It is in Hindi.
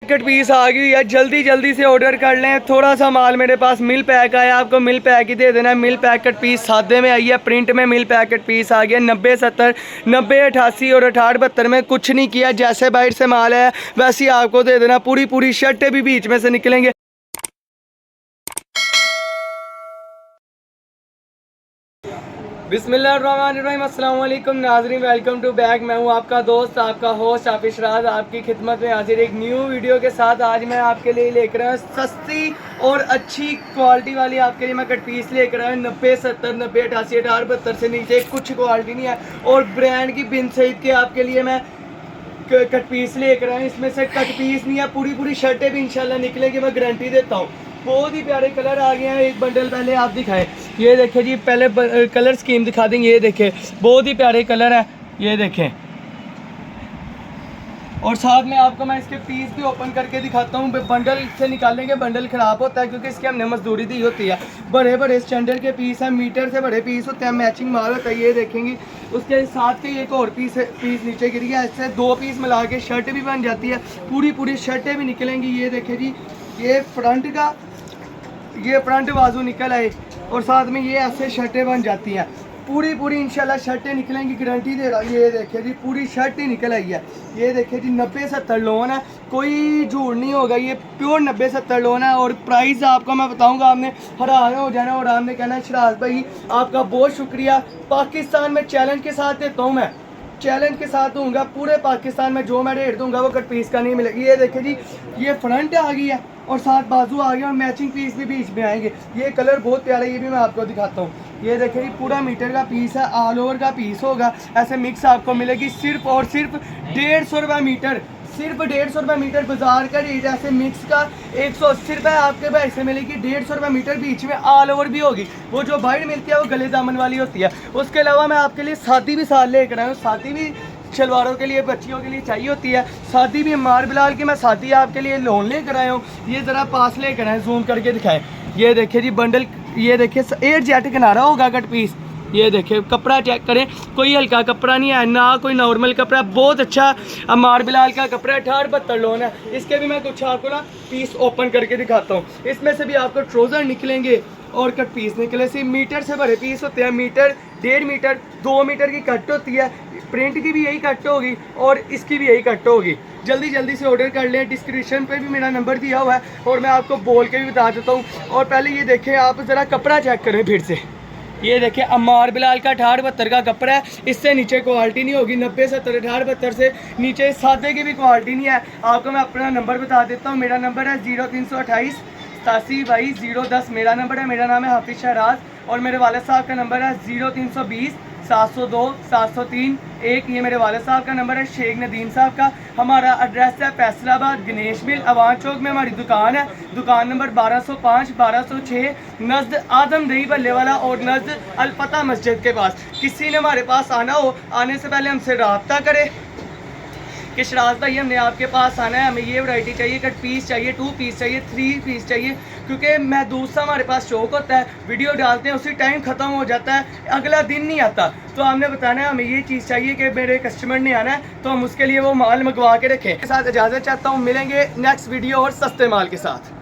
कट पीस आ गई है, जल्दी जल्दी से ऑर्डर कर लें। थोड़ा सा माल मेरे पास मिल पैक आया, आपको मिल पैक ही दे देना है। मिल पैक कट पीस सादे में आई है, प्रिंट में मिल पैक कट पीस आ गया 90 70 90 88 और 68 72 में। कुछ नहीं किया, जैसे बाइट से माल है वैसे ही आपको दे देना। पूरी पूरी शर्टें भी बीच में से निकलेंगे। बिस्मिल्लाहिर्रहमानिर्रहीम, अस्सलाम वालेकुम नाज़रीन, वेलकम टू बैक। मैं हूं आपका दोस्त, आपका होस्ट हाफिज राज, आपकी खिदमत में हाजिर एक न्यू वीडियो के साथ। आज मैं आपके लिए लेकर आया सस्ती और अच्छी क्वालिटी वाली आपके लिए मैं कट पीस लेकर आया 90 70 90 88 68 72 से नीचे कुछ क्वालिटी नहीं है। और ब्रांड की बिन सईद के आपके लिए मैं कट पीस लेकर आए। इसमें से कट पीस नहीं है, पूरी पूरी शर्टें भी इंशाल्लाह निकलेंगी, मैं गारंटी देता हूँ। बहुत ही प्यारे कलर आ गए हैं। एक बंडल पहले आप दिखाएं, ये देखें जी, पहले कलर स्कीम दिखा देंगे। ये देखें, बहुत ही प्यारे कलर है, ये देखें। और साथ में आपको मैं इसके पीस भी ओपन करके दिखाता हूँ। बंडल से निकालेंगे, बंडल ख़राब होता है क्योंकि इसकी हमने मजदूरी दी होती है। बड़े बड़े स्टैंडर्ड के पीस हैं, मीटर से बड़े पीस होते हैं, मैचिंग माल होता है। ये देखेंगी, उसके साथ के एक और पीस नीचे गिर गया। इससे 2 पीस मिला के शर्ट भी बन जाती है, पूरी पूरी शर्टें भी निकलेंगी। ये देखें जी, ये फ्रंट का, ये फ्रंट बाजू निकल आए और साथ में ये ऐसे शर्टें बन जाती हैं। पूरी पूरी इंशाल्लाह शर्टें निकलेंगी, गारंटी दे रहा। ये देखिए जी, पूरी शर्ट ही निकल आई है। ये देखिए जी, 90 70 लोन है, कोई झूठ नहीं होगा, ये प्योर 90 70 लोन है। और प्राइस आपको मैं बताऊंगा, आपने हैरान हो जाना और आपने कहना शराज भाई आपका बहुत शुक्रिया। पाकिस्तान में चैलेंज के साथ देता हूँ, मैं चैलेंज के साथ दूंगा। पूरे पाकिस्तान में जो मैं रेट दूंगा वो कट पीस का नहीं मिलेगी। ये देखिए जी, ये फ्रंट आ गई है और साथ बाजू आ गया और मैचिंग पीस भी बीच में आएंगे। ये कलर बहुत प्यारा है, ये भी मैं आपको दिखाता हूँ। ये देखिए जी, पूरा मीटर का पीस है, ऑल ओवर का पीस होगा। ऐसे मिक्स आपको मिलेगी सिर्फ और सिर्फ 150 रुपये मीटर, सिर्फ 150 रुपये मीटर। बाजार का रेट ऐसे मिक्स का 180 रुपये आपके भाई से मिलेगी। 150 रुपये मीटर, बीच में ऑल ओवर भी होगी। वो जो बाइट मिलती है वो गले दामन वाली होती है। उसके अलावा मैं आपके लिए सादी भी साथ लेकर आया हूँ। सादी भी शलवारों के लिए, बच्चियों के लिए चाहिए होती है। सादी भी मार बिलाल की मैं सादी आपके लिए लोन लेकर आया हूँ। ये ज़रा पास लेकर आए, जूम करके दिखाएं। ये देखिए जी बंडल, ये देखिए 8 जेट किनारा होगा कट पीस। ये देखिए, कपड़ा चेक करें, कोई हल्का कपड़ा नहीं है ना कोई नॉर्मल कपड़ा, बहुत अच्छा अमार बिलाल का कपड़ा है। 68 72 लोन है। इसके भी मैं कुछ आपको ना पीस ओपन करके दिखाता हूँ। इसमें से भी आपको ट्राउज़र निकलेंगे और कट पीस निकले। सिर्फ मीटर से भरे पीस होते हैं, मीटर 1.5 मीटर 2 मीटर की कट होती है। प्रिंट की भी यही कट होगी और इसकी भी यही कट होगी। जल्दी जल्दी से ऑर्डर कर लें। डिस्क्रिप्शन पे भी मेरा नंबर दिया हुआ है और मैं आपको बोल के भी बता देता हूँ। और पहले ये देखें, आप ज़रा कपड़ा चेक करें फिर से। ये देखिए, अमार बिलाल का 68 72 का कपड़ा है, इससे नीचे क्वालिटी नहीं होगी। 90 70 68 72 से नीचे सादे की भी क्वालिटी नहीं है। आपको मैं अपना नंबर बता देता हूँ। मेरा नंबर है 0328 87 010, मेरा नंबर है। मेरा नाम है हाफिज शहराज और मेरे वालिद साहब का नंबर है 0320 702 703 1। ये मेरे वालिद साहब का नंबर है, शेख नदीम साहब का। हमारा एड्रेस है फैसलाबाद गणेश मिल अवान चौक में हमारी दुकान है। दुकान नंबर 1205 1206 नज़द आदम दही बल्ले वाला और नज़द अलफता मस्जिद के पास। किसी ने हमारे पास आना हो, आने से पहले हमसे रब्ता करे कि शराज भाई हमने आपके पास आना है, हमें ये वैरायटी चाहिए, कट पीस चाहिए, 2 पीस चाहिए, 3 पीस चाहिए। क्योंकि महदूद सा हमारे पास स्टॉक होता है, वीडियो डालते हैं उसी टाइम ख़त्म हो जाता है, अगला दिन नहीं आता। तो हमने बताना है हमें ये चीज़ चाहिए कि मेरे कस्टमर ने आना है, तो हम उसके लिए वो माल मंगवा के रखें। के साथ इजाज़त चाहता हूँ, मिलेंगे नेक्स्ट वीडियो और सस्ते माल के साथ।